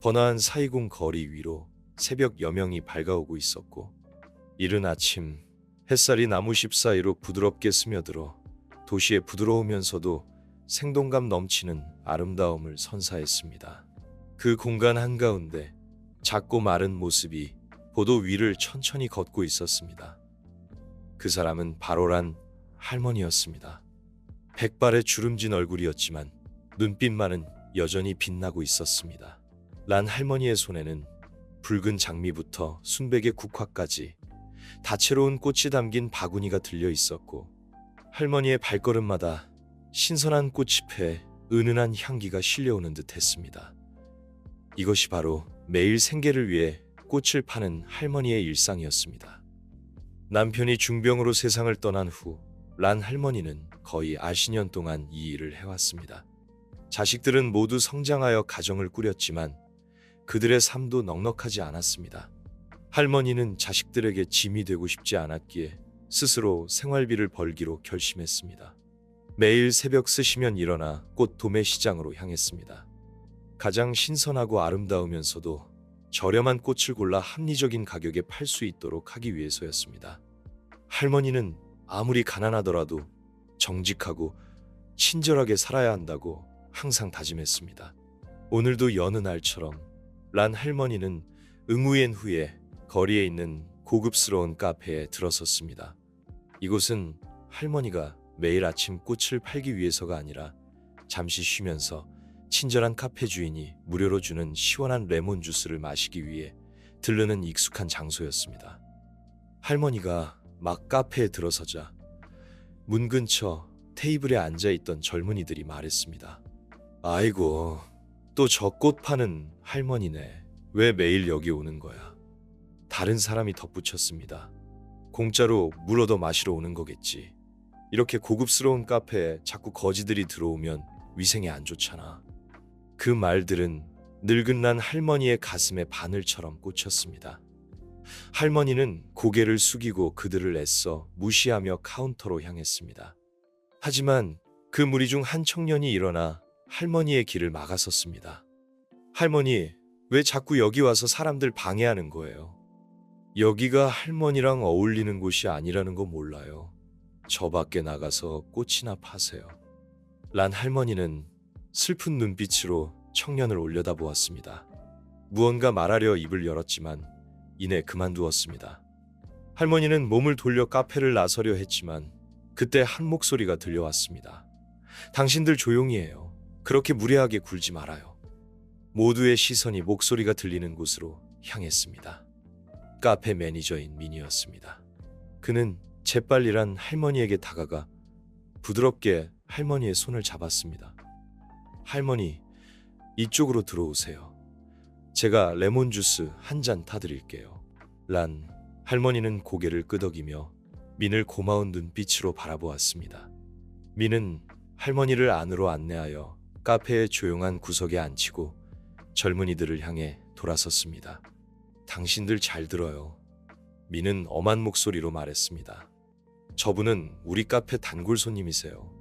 번화한 사이공 거리 위로 새벽 여명이 밝아오고 있었고, 이른 아침 햇살이 나무잎 사이로 부드럽게 스며들어 도시의 부드러우면서도 생동감 넘치는 아름다움을 선사했습니다. 그 공간 한가운데 작고 마른 모습이 보도 위를 천천히 걷고 있었습니다. 그 사람은 바로 란 할머니였습니다. 백발의 주름진 얼굴이었지만 눈빛만은 여전히 빛나고 있었습니다. 란 할머니의 손에는 붉은 장미부터 순백의 국화까지 다채로운 꽃이 담긴 바구니가 들려 있었고, 할머니의 발걸음마다 신선한 꽃잎에 은은한 향기가 실려오는 듯 했습니다. 이것이 바로 매일 생계를 위해 꽃을 파는 할머니의 일상이었습니다. 남편이 중병으로 세상을 떠난 후 란 할머니는 거의 90년 동안 이 일을 해왔습니다. 자식들은 모두 성장하여 가정을 꾸렸지만 그들의 삶도 넉넉하지 않았습니다. 할머니는 자식들에게 짐이 되고 싶지 않았기에 스스로 생활비를 벌기로 결심했습니다. 매일 새벽 쓰시면 일어나 꽃 도매 시장으로 향했습니다. 가장 신선하고 아름다우면서도 저렴한 꽃을 골라 합리적인 가격에 팔 수 있도록 하기 위해서였습니다. 할머니는 아무리 가난하더라도 정직하고 친절하게 살아야 한다고 항상 다짐했습니다. 오늘도 여느 날처럼 란 할머니는 응우엔 후에 거리에 있는 고급스러운 카페에 들어섰습니다. 이곳은 할머니가 매일 아침 꽃을 팔기 위해서가 아니라 잠시 쉬면서 친절한 카페 주인이 무료로 주는 시원한 레몬 주스를 마시기 위해 들르는 익숙한 장소였습니다. 할머니가 막 카페에 들어서자 문 근처 테이블에 앉아있던 젊은이들이 말했습니다. 아이고, 또 저 꽃 파는 할머니네. 왜 매일 여기 오는 거야? 다른 사람이 덧붙였습니다. 공짜로 물 얻어 마시러 오는 거겠지. 이렇게 고급스러운 카페에 자꾸 거지들이 들어오면 위생에 안 좋잖아. 그 말들은 늙은 란 할머니의 가슴에 바늘처럼 꽂혔습니다. 할머니는 고개를 숙이고 그들을 애써 무시하며 카운터로 향했습니다. 하지만 그 무리 중 한 청년이 일어나 할머니의 길을 막아섰습니다. 할머니, 왜 자꾸 여기 와서 사람들 방해하는 거예요? 여기가 할머니랑 어울리는 곳이 아니라는 거 몰라요. 저 밖에 나가서 꽃이나 파세요. 란 할머니는 슬픈 눈빛으로 청년을 올려다보았습니다. 무언가 말하려 입을 열었지만 이내 그만두었습니다. 할머니는 몸을 돌려 카페를 나서려 했지만 그때 한 목소리가 들려왔습니다. 당신들 조용히 해요. 그렇게 무례하게 굴지 말아요. 모두의 시선이 목소리가 들리는 곳으로 향했습니다. 카페 매니저인 민이었습니다. 그는 재빨리 란 할머니에게 다가가 부드럽게 할머니의 손을 잡았습니다. 할머니, 이쪽으로 들어오세요. 제가 레몬 주스 한 잔 타드릴게요. 란 할머니는 고개를 끄덕이며 민을 고마운 눈빛으로 바라보았습니다. 민은 할머니를 안으로 안내하여 카페의 조용한 구석에 앉히고 젊은이들을 향해 돌아섰습니다. 당신들 잘 들어요. 민은 엄한 목소리로 말했습니다. 저분은 우리 카페 단골 손님이세요.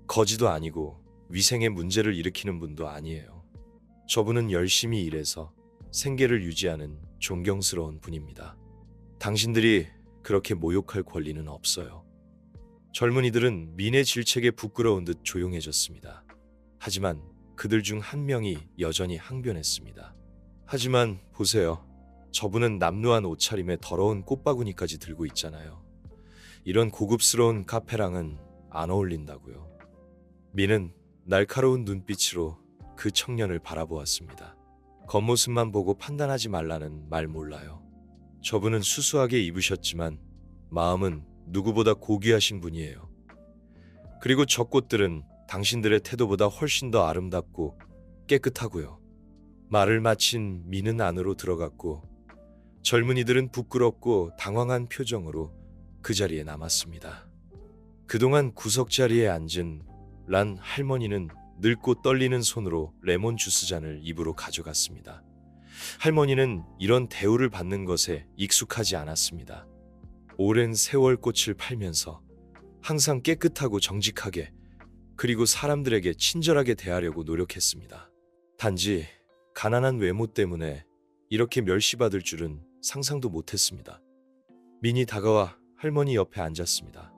거지도 아니고 위생에 문제를 일으키는 분도 아니에요. 저분은 열심히 일해서 생계를 유지하는 존경스러운 분입니다. 당신들이 그렇게 모욕할 권리는 없어요. 젊은이들은 민의 질책에 부끄러운 듯 조용해졌습니다. 하지만 그들 중 한 명이 여전히 항변했습니다. 하지만 보세요. 저분은 남루한 옷차림에 더러운 꽃바구니까지 들고 있잖아요. 이런 고급스러운 카페랑은 안 어울린다고요. 민은 날카로운 눈빛으로 그 청년을 바라보았습니다. 겉모습만 보고 판단하지 말라는 말 몰라요. 저분은 수수하게 입으셨지만 마음은 누구보다 고귀하신 분이에요. 그리고 저 꽃들은 당신들의 태도보다 훨씬 더 아름답고 깨끗하고요. 말을 마친 민은 안으로 들어갔고 젊은이들은 부끄럽고 당황한 표정으로 그 자리에 남았습니다. 그동안 구석자리에 앉은 란 할머니는 늙고 떨리는 손으로 레몬 주스 잔을 입으로 가져갔습니다. 할머니는 이런 대우를 받는 것에 익숙하지 않았습니다. 오랜 세월 꽃을 팔면서 항상 깨끗하고 정직하게 그리고 사람들에게 친절하게 대하려고 노력했습니다. 단지 가난한 외모 때문에 이렇게 멸시받을 줄은 상상도 못했습니다. 민이 다가와 할머니 옆에 앉았습니다.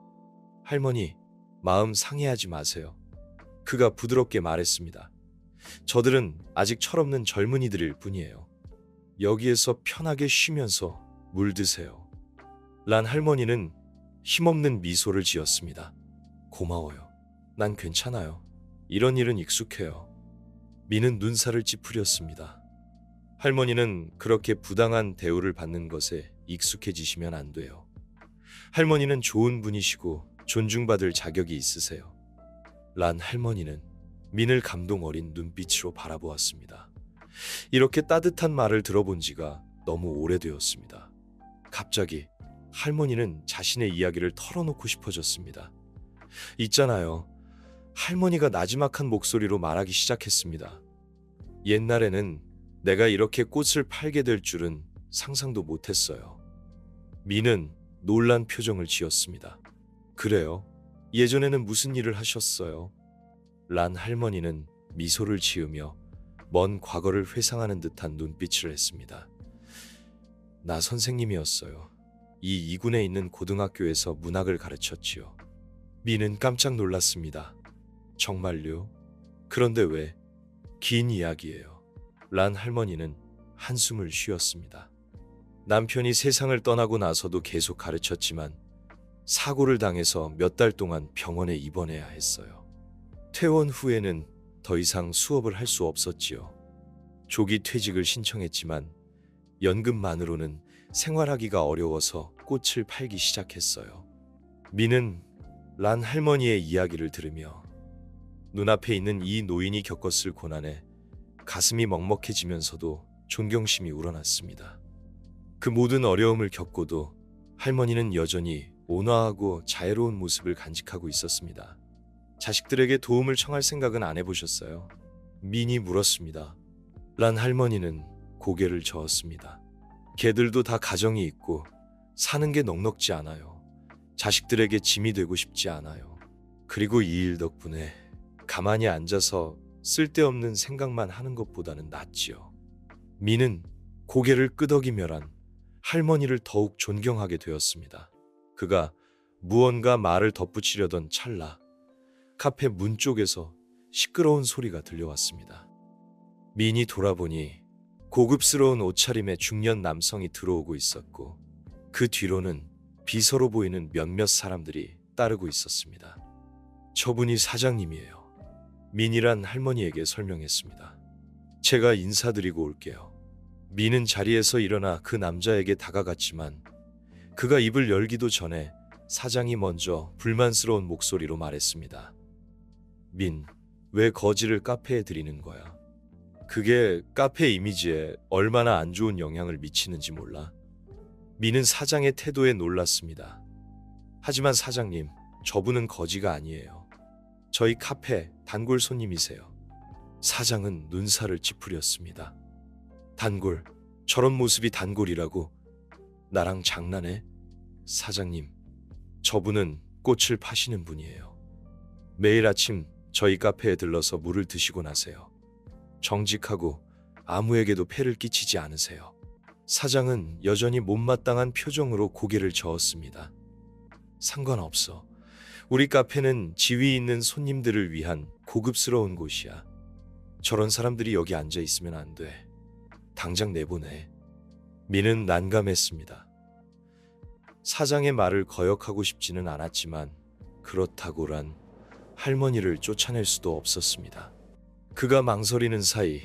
할머니, 마음 상해하지 마세요. 그가 부드럽게 말했습니다. 저들은 아직 철없는 젊은이들일 뿐이에요. 여기에서 편하게 쉬면서 물 드세요. 란 할머니는 힘없는 미소를 지었습니다. 고마워요. 난 괜찮아요. 이런 일은 익숙해요. 민은 눈살을 찌푸렸습니다. 할머니는 그렇게 부당한 대우를 받는 것에 익숙해지시면 안 돼요. 할머니는 좋은 분이시고 존중받을 자격이 있으세요. 란 할머니는 민을 감동 어린 눈빛으로 바라보았습니다. 이렇게 따뜻한 말을 들어본 지가 너무 오래되었습니다. 갑자기 할머니는 자신의 이야기를 털어놓고 싶어졌습니다. 있잖아요. 할머니가 나지막한 목소리로 말하기 시작했습니다. 옛날에는 내가 이렇게 꽃을 팔게 될 줄은 상상도 못했어요. 민은 놀란 표정을 지었습니다. 그래요? 예전에는 무슨 일을 하셨어요? 란 할머니는 미소를 지으며 먼 과거를 회상하는 듯한 눈빛을 했습니다. 나 선생님이었어요. 이 2군에 있는 고등학교에서 문학을 가르쳤지요. 민은 깜짝 놀랐습니다. 정말요? 그런데 왜? 긴 이야기예요. 란 할머니는 한숨을 쉬었습니다. 남편이 세상을 떠나고 나서도 계속 가르쳤지만 사고를 당해서 몇 달 동안 병원에 입원해야 했어요. 퇴원 후에는 더 이상 수업을 할 수 없었지요. 조기 퇴직을 신청했지만 연금만으로는 생활하기가 어려워서 꽃을 팔기 시작했어요. 민은 란 할머니의 이야기를 들으며 눈앞에 있는 이 노인이 겪었을 고난에 가슴이 먹먹해지면서도 존경심이 우러났습니다. 그 모든 어려움을 겪고도 할머니는 여전히 온화하고 자애로운 모습을 간직하고 있었습니다. 자식들에게 도움을 청할 생각은 안 해보셨어요? 민이 물었습니다. 란 할머니는 고개를 저었습니다. 걔들도 다 가정이 있고 사는 게 넉넉지 않아요. 자식들에게 짐이 되고 싶지 않아요. 그리고 이 일 덕분에 가만히 앉아서 쓸데없는 생각만 하는 것보다는 낫지요. 민은 고개를 끄덕이며란 할머니를 더욱 존경하게 되었습니다. 그가 무언가 말을 덧붙이려던 찰나 카페 문 쪽에서 시끄러운 소리가 들려왔습니다. 민이 돌아보니 고급스러운 옷차림의 중년 남성이 들어오고 있었고 그 뒤로는 비서로 보이는 몇몇 사람들이 따르고 있었습니다. 저분이 사장님이에요. 민이란 할머니에게 설명했습니다. 제가 인사드리고 올게요. 민은 자리에서 일어나 그 남자에게 다가갔지만 그가 입을 열기도 전에 사장이 먼저 불만스러운 목소리로 말했습니다. 민, 왜 거지를 카페에 들이는 거야? 그게 카페 이미지에 얼마나 안 좋은 영향을 미치는지 몰라? 민은 사장의 태도에 놀랐습니다. 하지만 사장님, 저분은 거지가 아니에요. 저희 카페 단골 손님이세요. 사장은 눈살을 찌푸렸습니다. 단골, 저런 모습이 단골이라고? 나랑 장난해? 사장님, 저분은 꽃을 파시는 분이에요. 매일 아침 저희 카페에 들러서 물을 드시고 나세요. 정직하고 아무에게도 폐를 끼치지 않으세요. 사장은 여전히 못마땅한 표정으로 고개를 저었습니다. 상관없어. 우리 카페는 지위 있는 손님들을 위한 고급스러운 곳이야. 저런 사람들이 여기 앉아 있으면 안 돼. 당장 내보내. 민은 난감했습니다. 사장의 말을 거역하고 싶지는 않았지만 그렇다고란 할머니를 쫓아낼 수도 없었습니다. 그가 망설이는 사이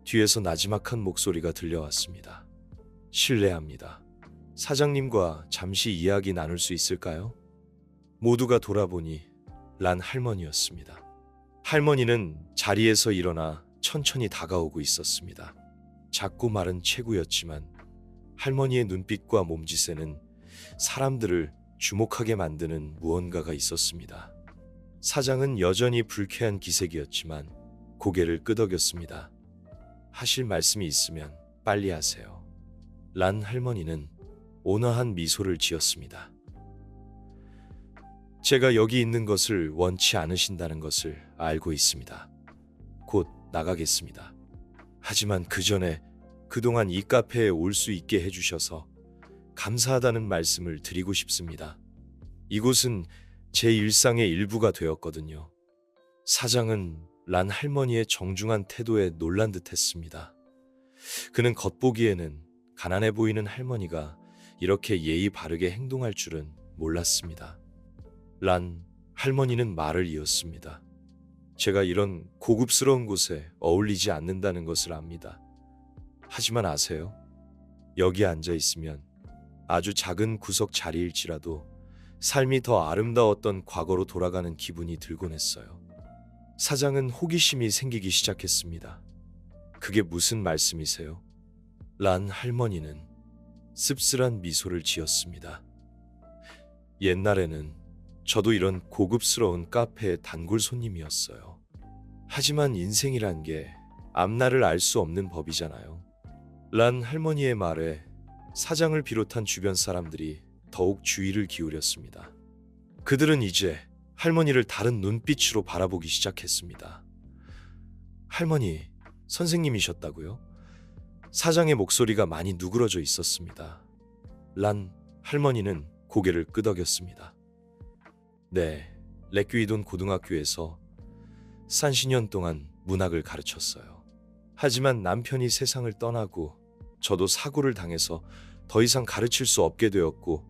뒤에서 나지막한 목소리가 들려왔습니다. 실례합니다. 사장님과 잠시 이야기 나눌 수 있을까요? 모두가 돌아보니 란 할머니였습니다. 할머니는 자리에서 일어나 천천히 다가오고 있었습니다. 작고 마른 체구였지만 할머니의 눈빛과 몸짓에는 사람들을 주목하게 만드는 무언가가 있었습니다. 사장은 여전히 불쾌한 기색이었지만 고개를 끄덕였습니다. 하실 말씀이 있으면 빨리 하세요. 란 할머니는 온화한 미소를 지었습니다. 제가 여기 있는 것을 원치 않으신다는 것을 알고 있습니다. 곧 나가겠습니다. 하지만 그 전에 그동안 이 카페에 올 수 있게 해주셔서 감사하다는 말씀을 드리고 싶습니다. 이곳은 제 일상의 일부가 되었거든요. 사장은 란 할머니의 정중한 태도에 놀란 듯 했습니다. 그는 겉보기에는 가난해 보이는 할머니가 이렇게 예의 바르게 행동할 줄은 몰랐습니다. 란 할머니는 말을 이었습니다. 제가 이런 고급스러운 곳에 어울리지 않는다는 것을 압니다. 하지만 아세요? 여기 앉아 있으면 아주 작은 구석 자리일지라도 삶이 더 아름다웠던 과거로 돌아가는 기분이 들곤 했어요. 사장은 호기심이 생기기 시작했습니다. 그게 무슨 말씀이세요? 란 할머니는 씁쓸한 미소를 지었습니다. 옛날에는 저도 이런 고급스러운 카페의 단골 손님이었어요. 하지만 인생이란 게 앞날을 알 수 없는 법이잖아요. 란 할머니의 말에 사장을 비롯한 주변 사람들이 더욱 주의를 기울였습니다. 그들은 이제 할머니를 다른 눈빛으로 바라보기 시작했습니다. 할머니, 선생님이셨다고요? 사장의 목소리가 많이 누그러져 있었습니다. 란 할머니는 고개를 끄덕였습니다. 네, 렉귀이돈 고등학교에서 30년 동안 문학을 가르쳤어요. 하지만 남편이 세상을 떠나고 저도 사고를 당해서 더 이상 가르칠 수 없게 되었고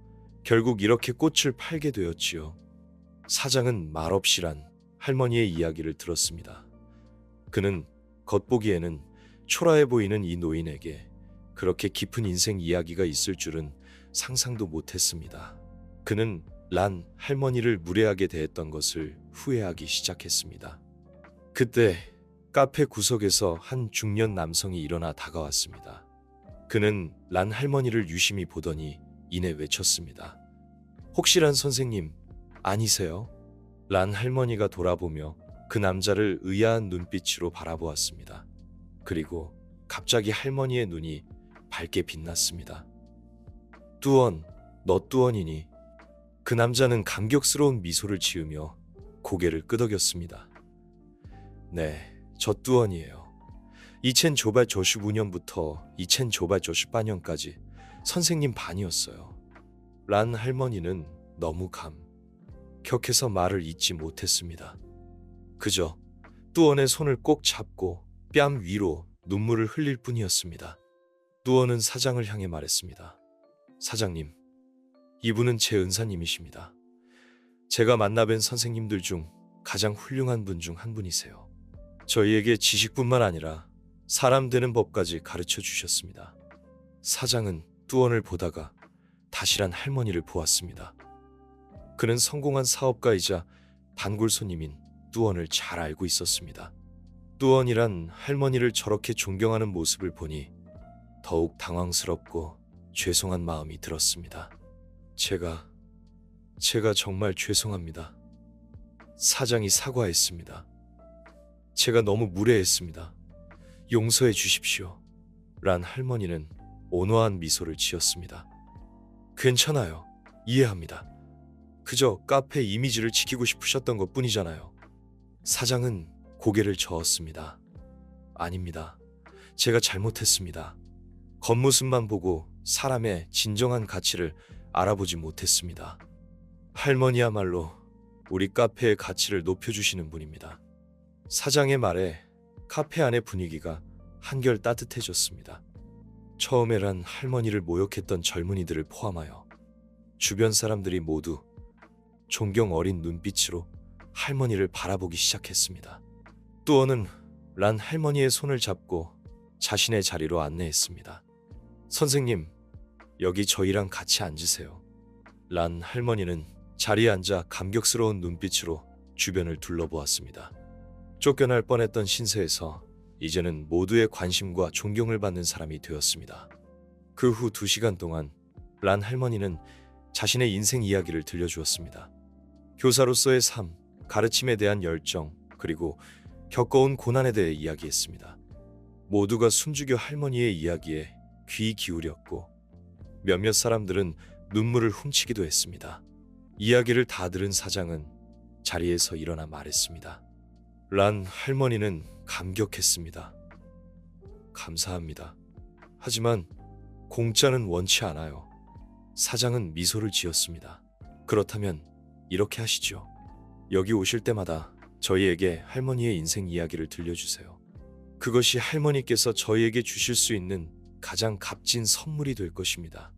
결국 이렇게 꽃을 팔게 되었지요. 사장은 말없이 란 할머니의 이야기를 들었습니다. 그는 겉보기에는 초라해 보이는 이 노인에게 그렇게 깊은 인생 이야기가 있을 줄은 상상도 못했습니다. 그는 란 할머니를 무례하게 대했던 것을 후회하기 시작했습니다. 그때 카페 구석에서 한 중년 남성이 일어나 다가왔습니다. 그는 란 할머니를 유심히 보더니 이내 외쳤습니다. 혹시 란 선생님 아니세요? 란 할머니가 돌아보며 그 남자를 의아한 눈빛으로 바라보았습니다. 그리고 갑자기 할머니의 눈이 밝게 빛났습니다. 뚜언, 너 뚜언이니? 그 남자는 감격스러운 미소를 지으며 고개를 끄덕였습니다. 네, 저 뚜언이에요. 2000조발 조슈 9년부터 2000조발 조슈 8년까지 선생님 반이었어요. 란 할머니는 너무 격해서 말을 잇지 못했습니다. 그저 뚜언의 손을 꼭 잡고 뺨 위로 눈물을 흘릴 뿐이었습니다. 뚜언은 사장을 향해 말했습니다. 사장님, 이분은 제 은사님이십니다. 제가 만나뵌 선생님들 중 가장 훌륭한 분 중 한 분이세요. 저희에게 지식뿐만 아니라 사람 되는 법까지 가르쳐 주셨습니다. 사장은 뚜언을 보다가 다시 란 할머니를 보았습니다. 그는 성공한 사업가이자 단골 손님인 뚜언을 잘 알고 있었습니다. 뚜언이란 할머니를 저렇게 존경하는 모습을 보니 더욱 당황스럽고 죄송한 마음이 들었습니다. 제가 정말 죄송합니다. 사장이 사과했습니다. 제가 너무 무례했습니다. 용서해 주십시오. 란 할머니는 온화한 미소를 지었습니다. 괜찮아요. 이해합니다. 그저 카페 이미지를 지키고 싶으셨던 것 뿐이잖아요. 사장은 고개를 저었습니다. 아닙니다. 제가 잘못했습니다. 겉모습만 보고 사람의 진정한 가치를 알아보지 못했습니다. 할머니야말로 우리 카페의 가치를 높여주시는 분입니다. 사장의 말에 카페 안의 분위기가 한결 따뜻해졌습니다. 처음에 란 할머니를 모욕했던 젊은이들을 포함하여 주변 사람들이 모두 존경 어린 눈빛으로 할머니를 바라보기 시작했습니다. 뚜언은 란 할머니의 손을 잡고 자신의 자리로 안내했습니다. 선생님, 여기 저희랑 같이 앉으세요. 란 할머니는 자리에 앉아 감격스러운 눈빛으로 주변을 둘러보았습니다. 쫓겨날 뻔했던 신세에서 이제는 모두의 관심과 존경을 받는 사람이 되었습니다. 그 후 2시간 동안 란 할머니는 자신의 인생 이야기를 들려주었습니다. 교사로서의 삶, 가르침에 대한 열정, 그리고 겪어온 고난에 대해 이야기했습니다. 모두가 숨죽여 할머니의 이야기에 귀 기울였고 몇몇 사람들은 눈물을 훔치기도 했습니다. 이야기를 다 들은 사장은 자리에서 일어나 말했습니다. 란 할머니는 감격했습니다. 감사합니다. 하지만 공짜는 원치 않아요. 사장은 미소를 지었습니다. 그렇다면 이렇게 하시죠. 여기 오실 때마다 저희에게 할머니의 인생 이야기를 들려주세요. 그것이 할머니께서 저희에게 주실 수 있는 가장 값진 선물이 될 것입니다.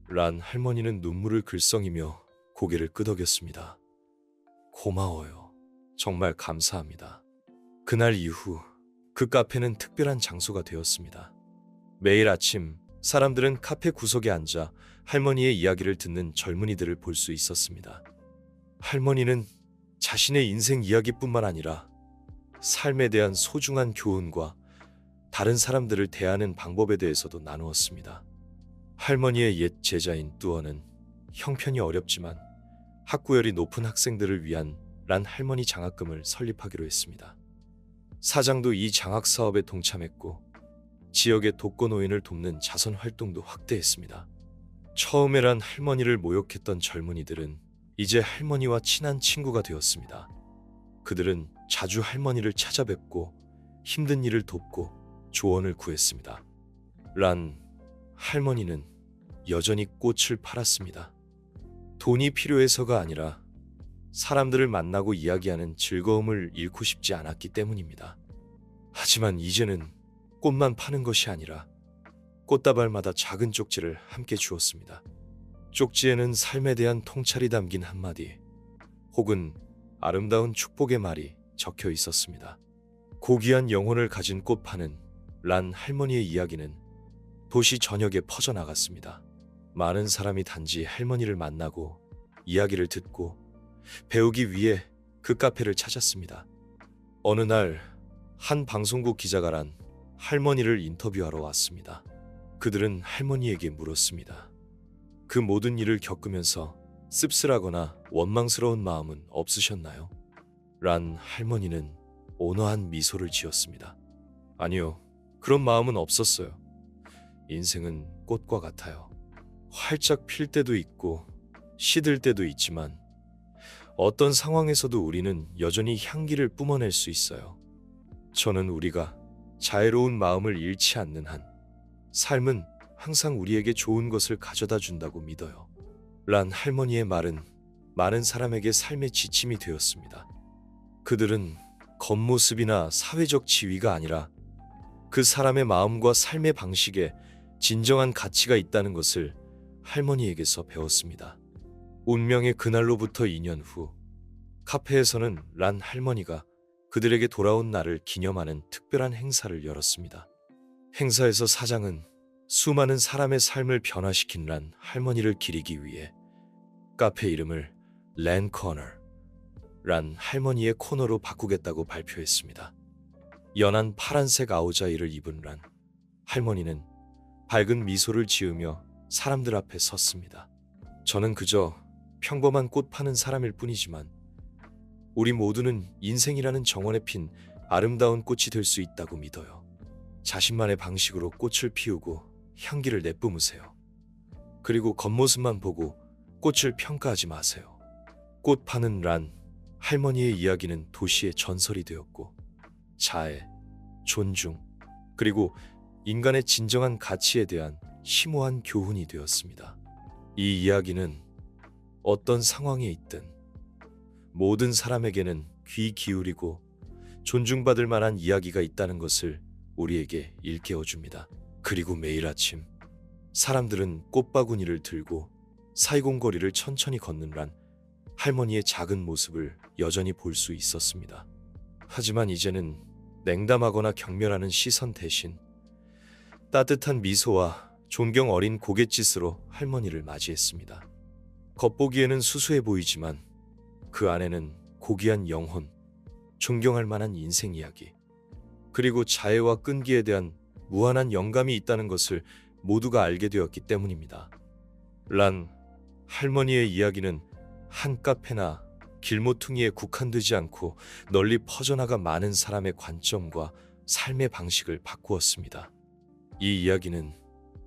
란 할머니는 눈물을 글썽이며 고개를 끄덕였습니다. 고마워요. 정말 감사합니다. 그날 이후 그 카페는 특별한 장소가 되었습니다. 매일 아침 사람들은 카페 구석에 앉아 할머니의 이야기를 듣는 젊은이들을 볼 수 있었습니다. 할머니는 자신의 인생 이야기뿐만 아니라 삶에 대한 소중한 교훈과 다른 사람들을 대하는 방법에 대해서도 나누었습니다. 할머니의 옛 제자인 뚜어는 형편이 어렵지만 학구열이 높은 학생들을 위한 란 할머니 장학금을 설립하기로 했습니다. 사장도 이 장학 사업에 동참했고 지역의 독거노인을 돕는 자선 활동도 확대했습니다. 처음에 란 할머니를 모욕했던 젊은이들은 이제 할머니와 친한 친구가 되었습니다. 그들은 자주 할머니를 찾아뵙고 힘든 일을 돕고 조언을 구했습니다. 란 할머니는 여전히 꽃을 팔았습니다. 돈이 필요해서가 아니라 사람들을 만나고 이야기하는 즐거움을 잃고 싶지 않았기 때문입니다. 하지만 이제는 꽃만 파는 것이 아니라 꽃다발마다 작은 쪽지를 함께 주었습니다. 쪽지에는 삶에 대한 통찰이 담긴 한마디 혹은 아름다운 축복의 말이 적혀 있었습니다. 고귀한 영혼을 가진 꽃 파는 란 할머니의 이야기는 도시 전역에 퍼져나갔습니다. 많은 사람이 단지 할머니를 만나고 이야기를 듣고 배우기 위해 그 카페를 찾았습니다. 어느 날 한 방송국 기자가 란 할머니를 인터뷰하러 왔습니다. 그들은 할머니에게 물었습니다. 그 모든 일을 겪으면서 씁쓸하거나 원망스러운 마음은 없으셨나요? 란 할머니는 온화한 미소를 지었습니다. 아니요, 그런 마음은 없었어요. 인생은 꽃과 같아요. 활짝 필 때도 있고 시들 때도 있지만 어떤 상황에서도 우리는 여전히 향기를 뿜어낼 수 있어요. 저는 우리가 자애로운 마음을 잃지 않는 한 삶은 항상 우리에게 좋은 것을 가져다 준다고 믿어요. 란 할머니의 말은 많은 사람에게 삶의 지침이 되었습니다. 그들은 겉모습이나 사회적 지위가 아니라 그 사람의 마음과 삶의 방식에 진정한 가치가 있다는 것을 할머니에게서 배웠습니다. 운명의 그날로부터 2년 후 카페에서는 란 할머니가 그들에게 돌아온 날을 기념하는 특별한 행사를 열었습니다. 행사에서 사장은 수많은 사람의 삶을 변화시킨 란 할머니를 기리기 위해 카페 이름을 란 코너, 란 할머니의 코너로 바꾸겠다고 발표했습니다. 연한 파란색 아우자이를 입은 란 할머니는 밝은 미소를 지으며 사람들 앞에 섰습니다. 저는 그저 평범한 꽃 파는 사람일 뿐이지만 우리 모두는 인생이라는 정원에 핀 아름다운 꽃이 될 수 있다고 믿어요. 자신만의 방식으로 꽃을 피우고 향기를 내뿜으세요. 그리고 겉모습만 보고 꽃을 평가하지 마세요. 꽃 파는 란 할머니의 이야기는 도시의 전설이 되었고 자애, 존중, 그리고 인간의 진정한 가치에 대한 심오한 교훈이 되었습니다. 이 이야기는 어떤 상황에 있든 모든 사람에게는 귀 기울이고 존중받을 만한 이야기가 있다는 것을 우리에게 일깨워줍니다. 그리고 매일 아침 사람들은 꽃바구니를 들고 사이공거리를 천천히 걷는 란 할머니의 작은 모습을 여전히 볼 수 있었습니다. 하지만 이제는 냉담하거나 경멸하는 시선 대신 따뜻한 미소와 존경 어린 고갯짓으로 할머니를 맞이했습니다. 겉보기에는 수수해 보이지만 그 안에는 고귀한 영혼, 존경할 만한 인생 이야기, 그리고 자애와 끈기에 대한 무한한 영감이 있다는 것을 모두가 알게 되었기 때문입니다. 란 할머니의 이야기는 한 카페나 길모퉁이에 국한되지 않고 널리 퍼져나가 많은 사람의 관점과 삶의 방식을 바꾸었습니다. 이 이야기는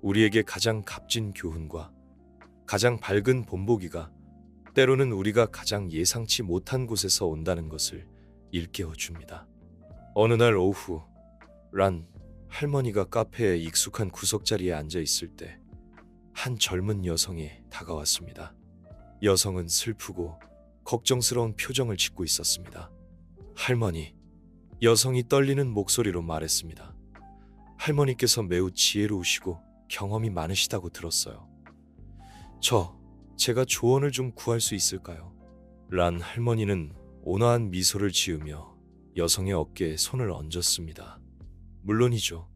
우리에게 가장 값진 교훈과 가장 밝은 본보기가 때로는 우리가 가장 예상치 못한 곳에서 온다는 것을 일깨워 줍니다. 어느 날 오후 란 할머니가 카페의 익숙한 구석자리에 앉아 있을 때 한 젊은 여성이 다가왔습니다. 여성은 슬프고 걱정스러운 표정을 짓고 있었습니다. 할머니, 여성이 떨리는 목소리로 말했습니다. 할머니께서 매우 지혜로우시고 경험이 많으시다고 들었어요. 제가 조언을 좀 구할 수 있을까요? 란 할머니는 온화한 미소를 지으며 여성의 어깨에 손을 얹었습니다. 물론이죠.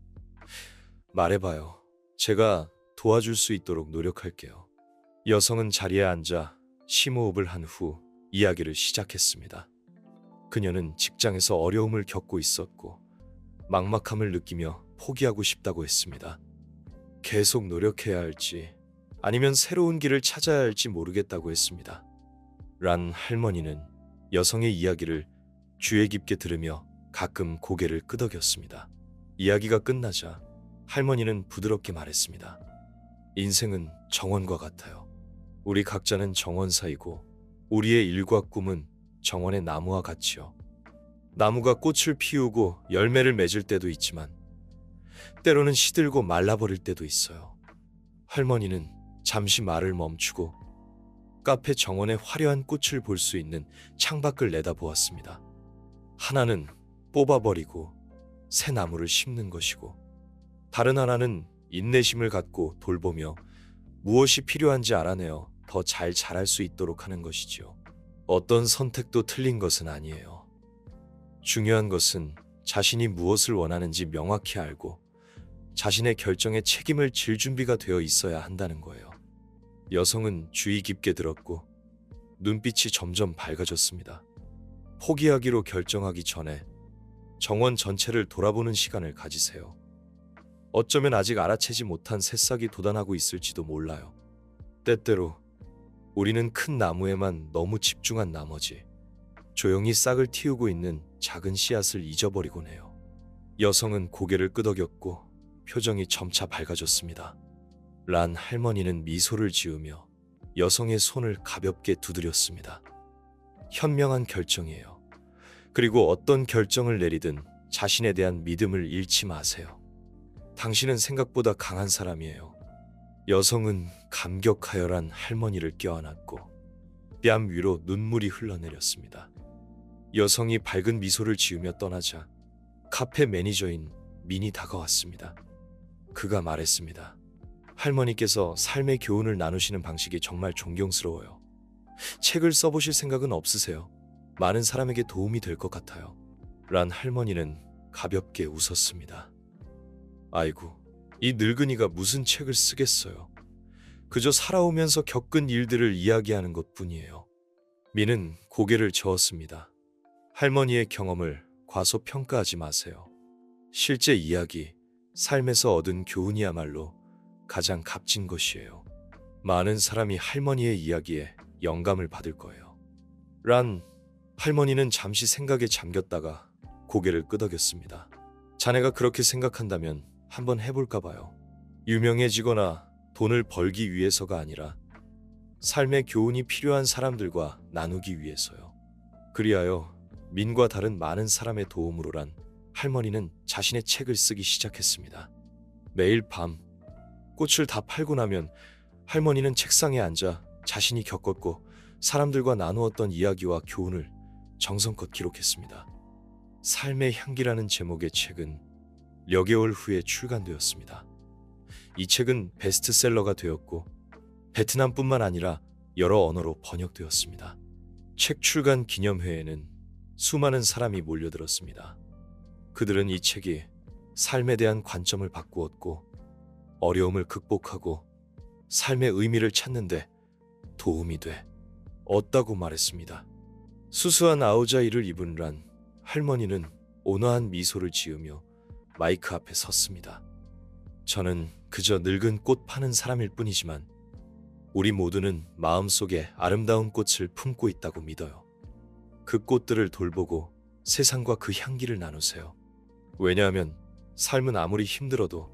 말해봐요. 제가 도와줄 수 있도록 노력할게요. 여성은 자리에 앉아 심호흡을 한 후 이야기를 시작했습니다. 그녀는 직장에서 어려움을 겪고 있었고 막막함을 느끼며 포기하고 싶다고 했습니다. 계속 노력해야 할지 아니면 새로운 길을 찾아야 할지 모르겠다고 했습니다. 란 할머니는 여성의 이야기를 주의 깊게 들으며 가끔 고개를 끄덕였습니다. 이야기가 끝나자 할머니는 부드럽게 말했습니다. 인생은 정원과 같아요. 우리 각자는 정원사이고 우리의 일과 꿈은 정원의 나무와 같지요. 나무가 꽃을 피우고 열매를 맺을 때도 있지만 때로는 시들고 말라버릴 때도 있어요. 할머니는 잠시 말을 멈추고 카페 정원의 화려한 꽃을 볼 수 있는 창밖을 내다보았습니다. 하나는 뽑아버리고 새 나무를 심는 것이고 다른 하나는 인내심을 갖고 돌보며 무엇이 필요한지 알아내어 더 잘 자랄 수 있도록 하는 것이지요. 어떤 선택도 틀린 것은 아니에요. 중요한 것은 자신이 무엇을 원하는지 명확히 알고 자신의 결정에 책임을 질 준비가 되어 있어야 한다는 거예요. 여성은 주의 깊게 들었고 눈빛이 점점 밝아졌습니다. 포기하기로 결정하기 전에 정원 전체를 돌아보는 시간을 가지세요. 어쩌면 아직 알아채지 못한 새싹이 돋아나고 있을지도 몰라요. 때때로 우리는 큰 나무에만 너무 집중한 나머지 조용히 싹을 틔우고 있는 작은 씨앗을 잊어버리곤 해요. 여성은 고개를 끄덕였고 표정이 점차 밝아졌습니다. 란 할머니는 미소를 지으며 여성의 손을 가볍게 두드렸습니다. 현명한 결정이에요. 그리고 어떤 결정을 내리든 자신에 대한 믿음을 잃지 마세요. 당신은 생각보다 강한 사람이에요. 여성은 감격하여 란 할머니를 껴안았고 뺨 위로 눈물이 흘러내렸습니다. 여성이 밝은 미소를 지으며 떠나자 카페 매니저인 민이 다가왔습니다. 그가 말했습니다. 할머니께서 삶의 교훈을 나누시는 방식이 정말 존경스러워요. 책을 써보실 생각은 없으세요? 많은 사람에게 도움이 될 것 같아요. 란 할머니는 가볍게 웃었습니다. 아이고, 이 늙은이가 무슨 책을 쓰겠어요. 그저 살아오면서 겪은 일들을 이야기하는 것뿐이에요. 민은 고개를 저었습니다. 할머니의 경험을 과소평가하지 마세요. 실제 이야기, 삶에서 얻은 교훈이야말로 가장 값진 것이에요. 많은 사람이 할머니의 이야기에 영감을 받을 거예요. 란 할머니는 잠시 생각에 잠겼다가 고개를 끄덕였습니다. 자네가 그렇게 생각한다면 한번 해볼까 봐요. 유명해지거나 돈을 벌기 위해서가 아니라 삶의 교훈이 필요한 사람들과 나누기 위해서요. 그리하여 민과 다른 많은 사람의 도움으로란 할머니는 자신의 책을 쓰기 시작했습니다. 매일 밤 꽃을 다 팔고 나면 할머니는 책상에 앉아 자신이 겪었고 사람들과 나누었던 이야기와 교훈을 정성껏 기록했습니다. 삶의 향기라는 제목의 책은 몇 개월 후에 출간되었습니다. 이 책은 베스트셀러가 되었고 베트남뿐만 아니라 여러 언어로 번역되었습니다. 책 출간 기념회에는 수많은 사람이 몰려들었습니다. 그들은 이 책이 삶에 대한 관점을 바꾸었고 어려움을 극복하고 삶의 의미를 찾는데 도움이 되었다고 말했습니다. 수수한 아우자이를 입은 란 할머니는 온화한 미소를 지으며 마이크 앞에 섰습니다. 저는 그저 늙은 꽃 파는 사람일 뿐이지만 우리 모두는 마음속에 아름다운 꽃을 품고 있다고 믿어요. 그 꽃들을 돌보고 세상과 그 향기를 나누세요. 왜냐하면 삶은 아무리 힘들어도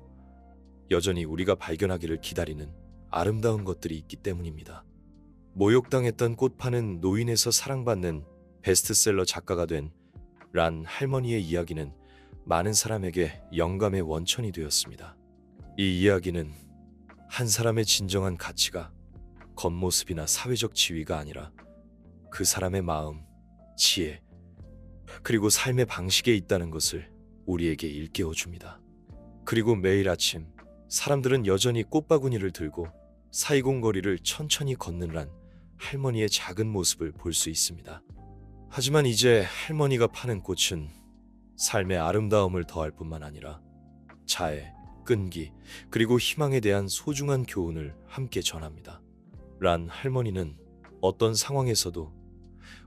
여전히 우리가 발견하기를 기다리는 아름다운 것들이 있기 때문입니다. 모욕당했던 꽃 파는 노인에서 사랑받는 베스트셀러 작가가 된 란 할머니의 이야기는 많은 사람에게 영감의 원천이 되었습니다. 이 이야기는 한 사람의 진정한 가치가 겉모습이나 사회적 지위가 아니라 그 사람의 마음, 지혜, 그리고 삶의 방식에 있다는 것을 우리에게 일깨워 줍니다. 그리고 매일 아침 사람들은 여전히 꽃바구니를 들고 사이공 거리를 천천히 걷는 한 할머니의 작은 모습을 볼 수 있습니다. 하지만 이제 할머니가 파는 꽃은 삶의 아름다움을 더할 뿐만 아니라 자애, 끈기, 그리고 희망에 대한 소중한 교훈을 함께 전합니다. 란 할머니는 어떤 상황에서도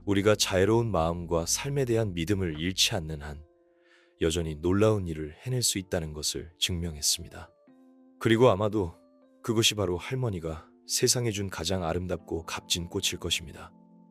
우리가 자애로운 마음과 삶에 대한 믿음을 잃지 않는 한 여전히 놀라운 일을 해낼 수 있다는 것을 증명했습니다. 그리고 아마도 그것이 바로 할머니가 세상에 준 가장 아름답고 값진 꽃일 것입니다.